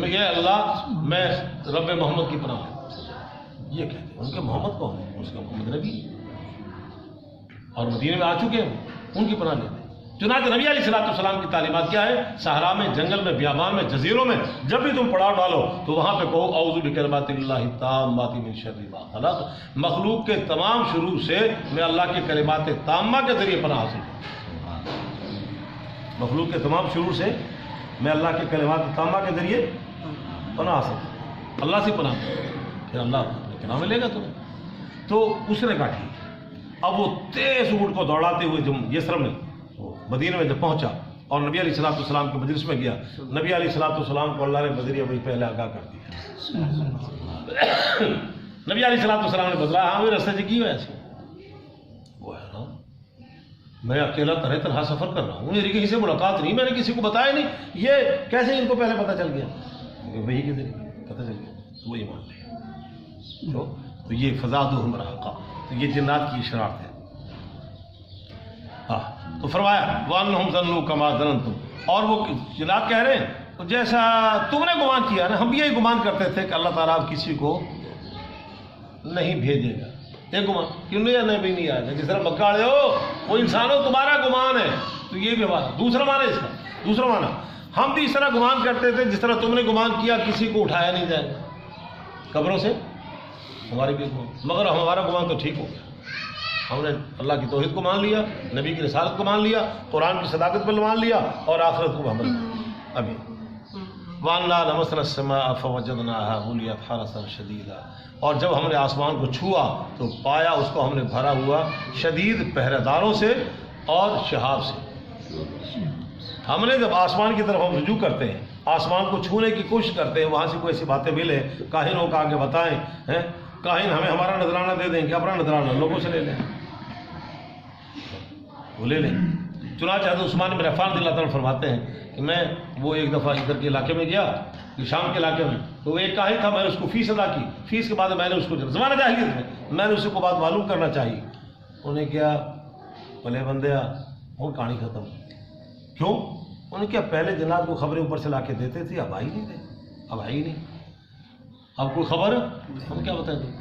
یہ اللہ میں رب محمد کی پناہ یہ کہتے ہیں. ان کے محمد کون ہے؟ اس کا محمد نبی اور مدینے میں آ چکے ہیں ان کی پناہ لیتے. چنانچہ نبی علیہ السلام کی تعلیمات کیا ہے؟ صحرا میں جنگل میں بیابان میں جزیروں میں جب بھی تم پڑاؤ ڈالو تو وہاں پہ کہو اعوذ بکلمات اللہ التامات من شر ما خلق. مخلوق کے تمام شرور سے میں اللہ کے کلمات تامہ کے ذریعے پناہ حاصل کروں. مخلوق کے تمام شرور سے میں اللہ کے کلمات تامہ کے ذریعے پناہ حاصل کروں. اللہ سے پناہ پھر اللہ پناہ ملے گا تمہیں. تو اس نے کہا ٹھیک. اب وہ تیز اونٹ کو دوڑاتے ہوئے جب یثرب میں مدینے میں جب پہنچا اور نبی علیہ السلام کے مجلس میں گیا. نبی علیہ السلام کو اللہ نے بذریعہ وہی پہلے آگاہ کر دیا. نبی علیہ السلام نے بتلایا ہاں رستے سے کی ہوئے ایسے وہ ہے نا میں اکیلا طرح طرح سفر کر رہا ہوں میری کسی سے ملاقات نہیں میں نے کسی کو بتایا نہیں. یہ کیسے ان کو پہلے پتہ چل گیا؟ وہی کے ذریعے پتہ چل گیا تو وہی مان لیا. تو یہ فزادہم رہقا. تو یہ جنات کی شرارت ہے. تو فرمایا وَأَنَّهُمْ ظَنُّوا كَمَا ظَنَنْتُمْ. اور وہ جنات کہہ رہے ہیں جیسا تم نے گمان کیا نا، ہم بھی یہی گمان کرتے تھے کہ اللہ تعالیٰ اب کسی کو نہیں بھیجے گا. ایک گمان کیوں نہیں نہیں آیا تھا، جس طرح مکہ والے ہو وہ انسان ہو تمہارا گمان ہے، تو یہ بھی ہمارا دوسرا معنی. اس کا دوسرا معنی ہم بھی اس طرح گمان کرتے تھے جس طرح تم نے گمان کیا کسی کو اٹھایا نہیں جائے گا قبروں سے، ہماری بھی گمان، مگر ہمارا گمان تو ٹھیک ہو گیا. ہم نے اللہ کی توحید کو مان لیا، نبی کی رسالت کو مان لیا، قرآن کی صداقت پر مان لیا، اور آخرت کو ہم ابھی وَأَنَّا لَمَسْنَا السَّمَاءَ فَوَجَدْنَاهَا مُلِيَتْ حَرَسًا شَدِيدًا، اور جب ہم نے آسمان کو چھوا تو پایا اس کو ہم نے بھرا ہوا شدید پہرے داروں سے اور شہاب سے. ہم نے جب آسمان کی طرف ہم رجوع کرتے ہیں، آسمان کو چھونے کی کوشش کرتے ہیں، وہاں سے کوئی ایسی باتیں ملے، کاہنوں کا آگے بتائیں، کاہن ہمیں ہمارا نذرانہ دے دیں کہ اپنا نذرانہ لوگوں سے لے لیں، وہ لے لیں. چنانچہ حضرت عثمان بن عفان رضی اللہ تعالیٰ فرماتے ہیں کہ میں وہ ایک دفعہ ادھر کے علاقے میں گیا، شام کے علاقے میں، تو ایک کاہن تھا، میں نے اس کو فیس ادا کی، فیس کے بعد میں نے اس کو زمانہ جاہلیت میں نے اس کو بات معلوم کرنا چاہیے. انہیں کیا بھلے بندیا وہ کہانی ختم. کیوں؟ انہیں کیا پہلے جنات کو خبریں اوپر سے لا کے دیتے تھے، اب آئی نہیں تھے، اب آئی نہیں، اب کوئی خبر ہم کیا بتائیں گے،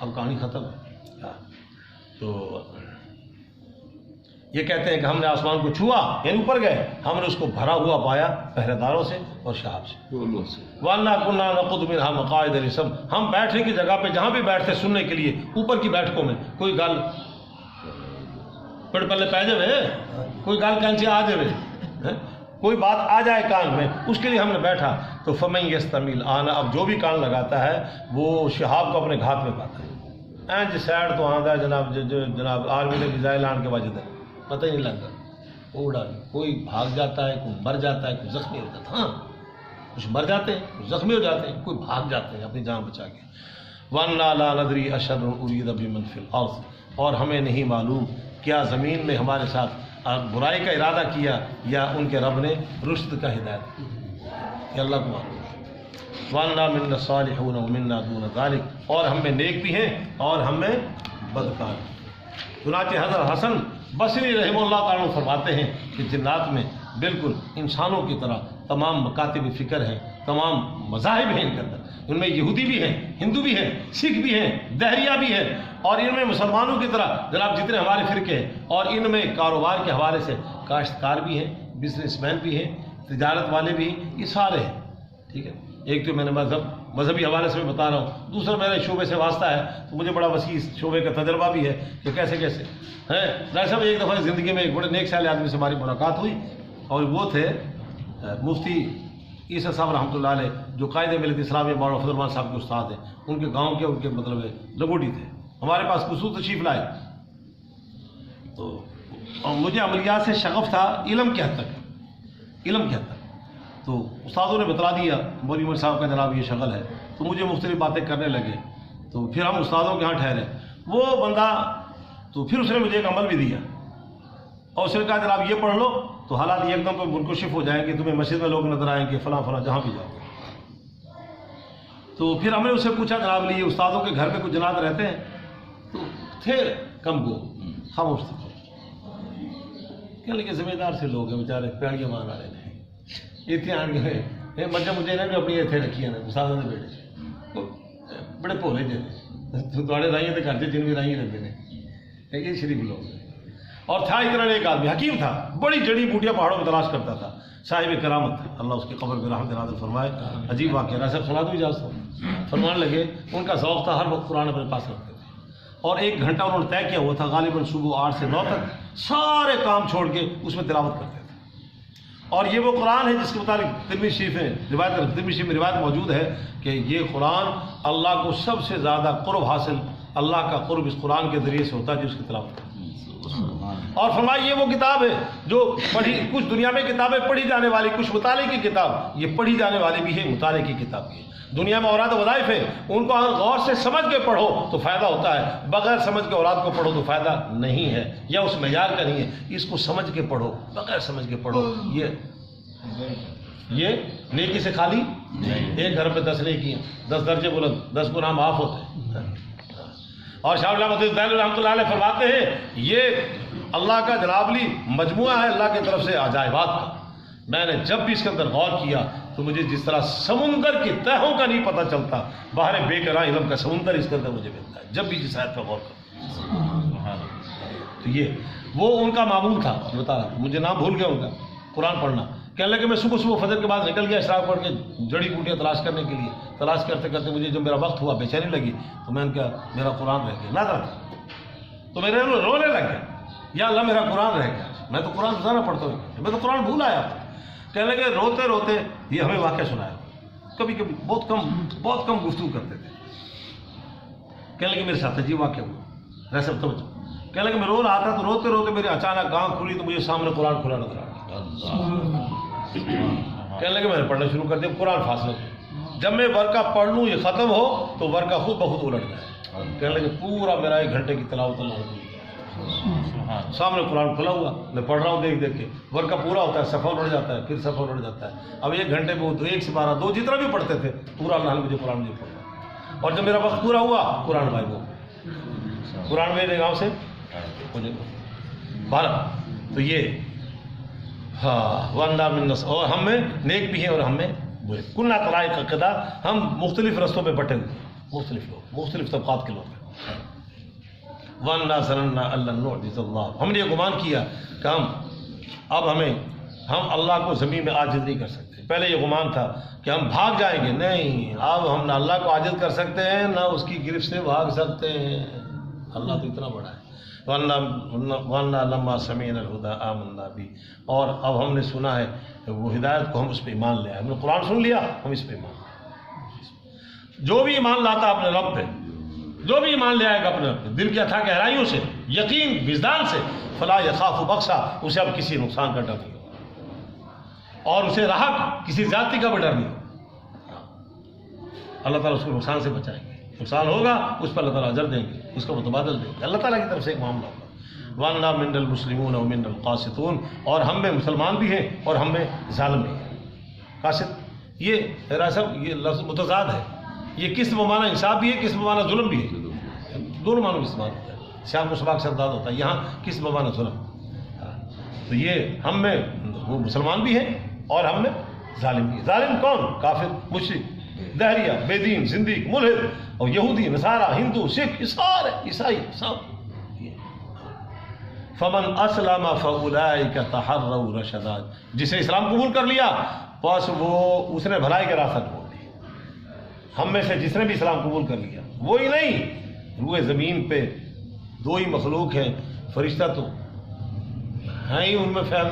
اب کہانی ختم. تو یہ کہتے ہیں کہ ہم نے آسمان کو چھوا یعنی اوپر گئے، ہم نے اس کو بھرا ہوا پایا پہرے داروں سے اور شہاب سے. وَأَنَّا كُنَّا نَقُعُدُ مِنْهَا مَقَاعِدَ لِلسَّمْعِ، ہم بیٹھنے کی جگہ پہ جہاں بھی بیٹھتے سننے کے لیے، اوپر کی بیٹھکوں میں کوئی گل پڑ پلے پہ جائے، کوئی گل کینچی آ جائے، کوئی بات آ جائے کان میں، اس کے لیے ہم نے بیٹھا. تو فَمَن يَسْتَمِعْ آنا، اب جو بھی کان لگاتا ہے وہ شہاب کو اپنے گھات میں پاتا ہے. اینج سائڈ تو آندہ جناب جناب آرمی نے میزائل آن کے وجہ ہے، پتہ ہی نہیں لگتا، وہ اڑا نہیں. کوئی بھاگ جاتا ہے، کوئی مر جاتا ہے، کوئی زخمی ہو جاتا ہے. ہاں کچھ مر جاتے ہیں، کچھ زخمی ہو جاتے ہیں، کوئی بھاگ جاتے ہیں اپنی جان بچا کے. وَأَنَّا لَا نَدْرِي أَشَرٌ أُرِيدَ بِمَنْ فِي الْأَرْضِ، اور ہمیں نہیں معلوم کیا زمین میں ہمارے ساتھ برائی کا ارادہ کیا یا ان کے رب نے رشد کا ہدایت کی، یہ اللہ کو معلوم. وَأَنَّا مِنَّا الصَّالِحُونَ وَمِنَّا دُونَ ذَلِكَ، اور ہم میں نیک بھی ہیں اور ہم میں بدکار. چنانچہ حضرت حسن بصری رحمہ اللہ تعالیٰ فرماتے ہیں کہ جنات میں بالکل انسانوں کی طرح تمام مکاتب فکر ہیں، تمام مذاہب ہیں ان کے اندر. ان میں یہودی بھی ہیں، ہندو بھی ہیں، سکھ بھی ہیں، دہریہ بھی ہیں، اور ان میں مسلمانوں کی طرح جناب جتنے ہمارے فرقے ہیں، اور ان میں کاروبار کے حوالے سے کاشتکار بھی ہیں، بزنس مین بھی ہیں، تجارت والے بھی ہیں، یہ سارے ہیں. ٹھیک ہے، ایک تو میں نے مذہبی حوالے سے میں بتا رہا ہوں، دوسرا میرے شعبے سے واسطہ ہے تو مجھے بڑا وسیع شعبے کا تجربہ بھی ہے کہ کیسے کیسے ہیں. ڈاکٹر صاحب ایک دفعہ زندگی میں ایک بڑے نیک سال آدمی سے ہماری ملاقات ہوئی، اور وہ تھے مفتی عیسیٰ صاحب رحمۃ اللہ علیہ، جو قائد ملت اسلامیہ مولانا فضل الرحمان صاحب کے استاد ہیں. ان کے گاؤں کے ان کے مطلب لگوٹی تھے، ہمارے پاس خصوص تشریف لائے. تو اور مجھے عملیات سے شغف تھا، علم کی حد تک، علم کی حد تک. تو استادوں نے بتلا دیا مولوی عمر صاحب کا جناب یہ شغل ہے، تو مجھے مختلف باتیں کرنے لگے. تو پھر ہم استادوں کے ہاں ٹھہرے. وہ بندہ تو پھر اس نے مجھے ایک عمل بھی دیا، اور اس نے کہا جناب یہ پڑھ لو تو حالات ایک دم پہ منکشف ہو جائیں گے، تمہیں مسجد میں لوگ نظر آئیں گے، فلاں فلاں جہاں بھی جاؤ. تو پھر ہم نے اس سے پوچھا جناب لیے استادوں کے گھر میں کچھ جنات رہتے ہیں؟ تو تھے کم گو، خاموش تھے. کہنے لگے ذمہ دار سے لوگ ہیں بیچارے، پیڑیاں مان والے ہیں، اتنے آن گئے مجھے بھی اپنی اتنے رکھی ہیں استادوں نے بیٹے بڑے بھولے جی تھوڑے رائیں تو گھر سے جن بھی رائیں رہتے ہیں، یہ شریف لوگ ہیں. اور تھا ادھر ایک آدمی حکیم تھا، بڑی جڑی بوٹیاں پہاڑوں میں تلاش کرتا تھا، صاحب کرامت تھا، اللہ اس کی قبر میں رحمت نازل فرمائے. عجیب واقعہ ہے، صاحب سنا دوں اجازت. فرمانے لگے ان کا ذوق تھا، ہر وقت قرآن اپنے پاس رکھتے تھے، اور 1 گھنٹہ انہوں نے طے کیا ہوا تھا، غالباً صبح 8 سے 9 تک سارے کام چھوڑ کے اس میں تلاوت کرتے تھے. اور یہ وہ قرآن ہے جس کے مطابق ترمذی شریف میں روایت موجود ہے کہ یہ قرآن اللہ کو سب سے زیادہ قرب حاصل، اللہ کا قرب اس قرآن کے ذریعے سے ہوتا ہے جو اس کی تلاوت کرتا ہے. اور فرمایا یہ وہ کتاب ہے جو کچھ دنیا میں کتابیں پڑھی جانے والی، کچھ مطالعے کی کتاب، یہ پڑھی جانے والی بھی ہے، مطالعے کی کتاب بھی ہے. دنیا میں اوراد وظائف ہے، ان کو غور سے سمجھ کے پڑھو تو فائدہ ہوتا ہے، بغیر سمجھ کے اوراد کو پڑھو تو فائدہ نہیں ہے، یا اس معیار کا نہیں ہے. اس کو سمجھ کے پڑھو، بغیر سمجھ کے پڑھو. یہ نیکی سے خالی ایک گھر پہ 10 نیکی، 10 درجے بلند، 10 گناہ معاف ہوتے ہیں. اور شاہ علامہ رحمۃ اللہ علیہ فرماتے ہیں یہ اللہ کا جنابلی مجموعہ ہے اللہ کی طرف سے عجائبات کا. میں نے جب بھی اس کے اندر غور کیا تو مجھے جس طرح سمندر کی تہوں کا نہیں پتہ چلتا، باہر بے قرار علم کا سمندر اس کے اندر مجھے ملتا ہے جب بھی جس آیت پر غور کرتا۔ تو یہ وہ ان کا معمول تھا، بتا رہا مجھے نام بھول گیا ان کا، قرآن پڑھنا۔ کہنے لگے میں صبح صبح فجر کے بعد نکل گیا اشراق پڑھ کے جڑی بوٹیاں تلاش کرنے کے لیے، تلاش کرتے کرتے مجھے جب میرا وقت ہوا، بے چینی لگی، تو میں نے کہا میرا قرآن رہ گیا، نہ تو میرے رونے لگ گیا، یا اللہ میرا قرآن رہ گیا، میں تو قرآن روزانہ پڑھتا ہوں، میں تو قرآن بھول آیا۔ کہنے لگے روتے روتے یہ ہمیں واقعہ سنایا، کبھی کبھی بہت کم گفتگو کرتے تھے۔ کہنے لگے میرے ساتھ عجیب واقعہ ہوا، میں سب توجہ۔ کہنے لگے میں رو رہا تھا تو روتے روتے میرے اچانک آنکھ کھلی تو مجھے سامنے قرآن کھلا نظر آیا۔ کہنے لگے میں نے پڑھنا شروع کر دیا، قرآن فاصلہ، جب میں ورقہ پڑھ لوں یہ ختم ہو تو ورقہ خود بخود الٹ جائے۔ کہنے لگے پورا میرا 1 گھنٹے کی تلاوت اللہ سامنے قرآن کھلا ہوا، میں پڑھ رہا ہوں دیکھ دیکھ کے، ورقہ پورا ہوتا ہے، صفحہ الٹ جاتا ہے، پھر صفحہ الٹ جاتا ہے۔ اب 1 گھنٹے میں 1 سے 12 2 جتنا بھی پڑھتے تھے پورا اللہ نے مجھے قرآن مجھے پڑھا، اور جب میرا وقت پورا ہوا قرآن غائب ہو گیا، قرآن میرے گاؤں سے مجھے 12۔ تو یہ ہاں وَأَنَّا مِنَّا النَّاسِ، اور ہم میں نیک بھی ہیں اور ہم میں برے، کُنَّا طَرَائِقَ قِدَادًا، ہم مختلف رستوں پہ بٹے ہوئے، مختلف لوگ، مختلف طبقات کے لوگ ہیں۔ وَأَنَّا ظَنَنَّا أَن لَّن نُعْجِزَ اللَّهَ، ہم نے یہ گمان کیا کہ ہم اللہ کو زمین میں عاجز نہیں کر سکتے۔ پہلے یہ گمان تھا کہ ہم بھاگ جائیں گے، نہیں، اب ہم نہ اللہ کو عاجز کر سکتے ہیں نہ اس کی گرفت سے بھاگ سکتے ہیں، اللہ تو اتنا بڑا ہے۔ وَأَنَّا لَمَّا سَمِعْنَا الْهُدَىٰ آمَنَّا بِهِ، اور اب ہم نے سنا ہے وہ ہدایت کو، ہم اس پہ ایمان لے آئے، ہم نے قرآن سن لیا، ہم اس پہ ایمان لے۔ جو بھی ایمان لاتا اپنے رب پہ، جو بھی ایمان لے آئے گا اپنے رب پہ دل کی اتھا گہرائیوں سے، یقین وجدان سے، فلا یخاف بخسا، اسے اب کسی نقصان کا ڈر نہیں ہوگا، اور اسے راحت کسی ذاتی کا بھی ڈر نہیں ہوگا۔ اللہ تعالیٰ اس کو نقصان سے بچائیں گے، نقصان ہوگا اس پر اللہ تعالیٰ اجر دیں گے، اس کو متبادل دیں گے، اللہ تعالیٰ کی طرف سے ایک معاملہ ہوگا۔ وَأَنَّا مِنَّا الْمُسْلِمُونَ وَمِنَّا الْقَاسِطُونَ، اور ہم میں مسلمان بھی ہیں اور ہم میں ظالم بھی ہیں۔ قاسط، یہ صاحب یہ لفظ متضاد ہے، یہ قسط بمعنی انصاف بھی ہے، قسط بمعنی ظلم بھی ہے، دونوں معنوں میں استعمال ہوتا ہے، شام کو سباق سے انداز ہوتا ہے، یہاں قسط بمعنی ظلم۔ تو یہ ہم میں وہ مسلمان بھی ہیں اور ہم میں ظالم بھی ہیں۔ ظالم کون؟ کافر، مشرک، دہریہ، بے دین، زندیق، ملحد، اور یہودی، نصارہ، ہندو، سکھ، سارے عیسائی سب۔ فمن اسلم فاولئک تحروا رشدا، جسے اسلام قبول کر لیا بس اس نے بھلائی کا راستہ ڈھونڈ لیا۔ ہم میں سے جس نے بھی اسلام قبول کر لیا، وہی نہیں، روئے زمین پہ 2 ہی مخلوق ہیں، فرشتہ تو ہیں ہی ان میں فعل،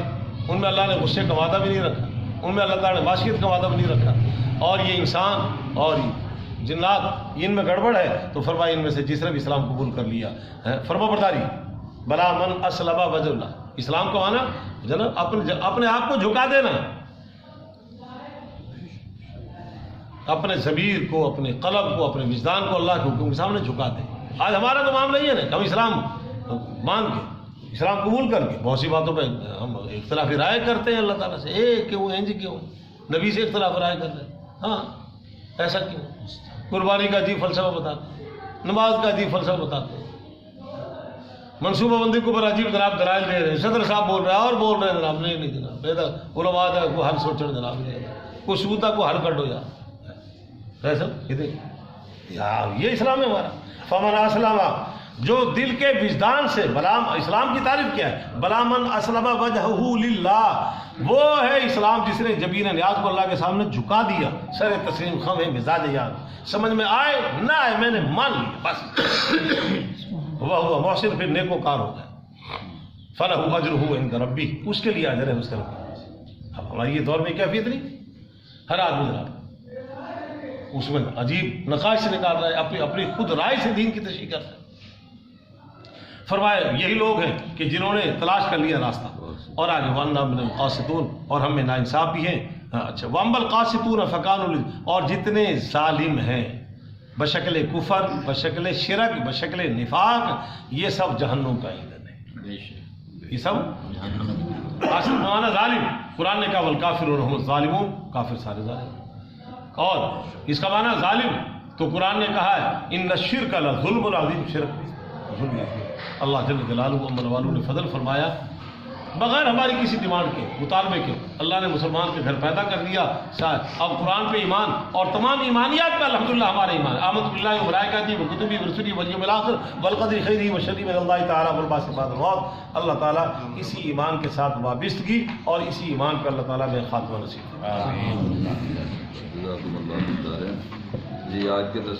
ان میں اللہ نے غصے کا وعدہ بھی نہیں رکھا، ان میں اللہ تعالیٰ نے معاشیت کا وعدہ بھی نہیں رکھا، اور یہ انسان اور جنات ان میں گڑبڑ ہے، تو فرمایا ان میں سے جس نے بھی اسلام قبول کر لیا، فرما برداری، بلا من اسلم وجہ اللہ، اسلام کو آنا جناب اپنے آپ کو جھکا دینا، اپنے ضمیر کو، اپنے قلب کو، اپنے وجدان کو اللہ کے حکم کے سامنے جھکا دیں۔ آج ہمارا تو معاملہ یہ ہے نا، ہم اسلام مان کے، اسلام قبول کر کے بہت سی باتوں پہ ہم اختلاف رائے کرتے ہیں اللہ تعالیٰ سے، کیوں ہیں جی، کیوں نبی سے اختلاف رائے کر رہے ہیں، ہاں ایسا کیوں، قربانی کا عجیب فلسفہ بتاتے ہیں، نماز کا عجیب فلسفہ بتاتے ہیں، منصوبہ بندی کو پر عجیب جناب دلائل دے رہے ہیں، صدر صاحب بول رہے ہیں اور بول رہے ہیں جناب، نہیں جناب، بیدار علماء کو حل سوچنے جناب، کوئی سوتا کو حل کر دو یار، ایسا یہ اسلام ہے ہمارا۔ فمن اسلم، جو دل کے وجدان سے، اسلام کی تعریف کیا ہے، بلا من اسلم وجہہ للہ، وہ ہے اسلام جس نے جبین نیاز کو اللہ کے سامنے جھکا دیا، سر تسلیم خم ہے مزاج یاد، سمجھ میں آئے نہ آئے میں نے مان لیا بس، وہ محسن پھر نیکوکار ہو گیا، فلہ اجرہ عند ربہ، اس کے لیے اجر ہے اس کا رب۔ اب ہماری یہ دور میں کیفیت نہیں، ہر آدمی جناب اس میں عجیب نقائص سے نکال رہا ہے، اپنی خود رائے سے دین کی تشریح کرتا ہے۔ فرمایا یہی لوگ ہیں کہ جنہوں نے تلاش کر لیا راستہ، اور آگے وَأَنَّا مِنَ الْقَاسِطُونَ، اور ہم میں ناانصاف بھی ہیں۔ اچھا، وَأَمَّا الْقَاسِطُونَ فَكَانُوا، اور جتنے ظالم ہیں بشکل کفر، بشکل شرک، بشکل نفاق، یہ سب جہنم کا ایندھن ہے، یہ سب قاسط معنی ظالم، قرآن نے کہا وَالْكَافِرُونَ هُمُ الظَّالِمُونَ، کافر سارے ظالم، اور اس کا معنی ظالم تو قرآن نے کہا ہے ان الشرک لظلم عظیم، شرک ظلم ہے۔ اللہ جل جلالہ امن والوں نے فضل فرمایا بغیر ہماری کسی ڈیمانڈ کے مطالبے کے اللہ نے مسلمان کے گھر پیدا کر دیا. شاید اب قرآن پہ ایمان اور تمام ایمانیات پہ الحمدللہ ہمارا ایمان. آمنت باللہ و ملائکتہ و کتبہ و رسلہ والیوم الاخر والقدر خیرہ و شرہ من اللہ تعالی والبعث بعد الموت. اللہ تعالیٰ اسی ایمان کے ساتھ وابستگی اور اسی ایمان پہ اللہ تعالیٰ میں خاتمہ نصیب. آمین. جزاکم اللہ خیر. جی آج کے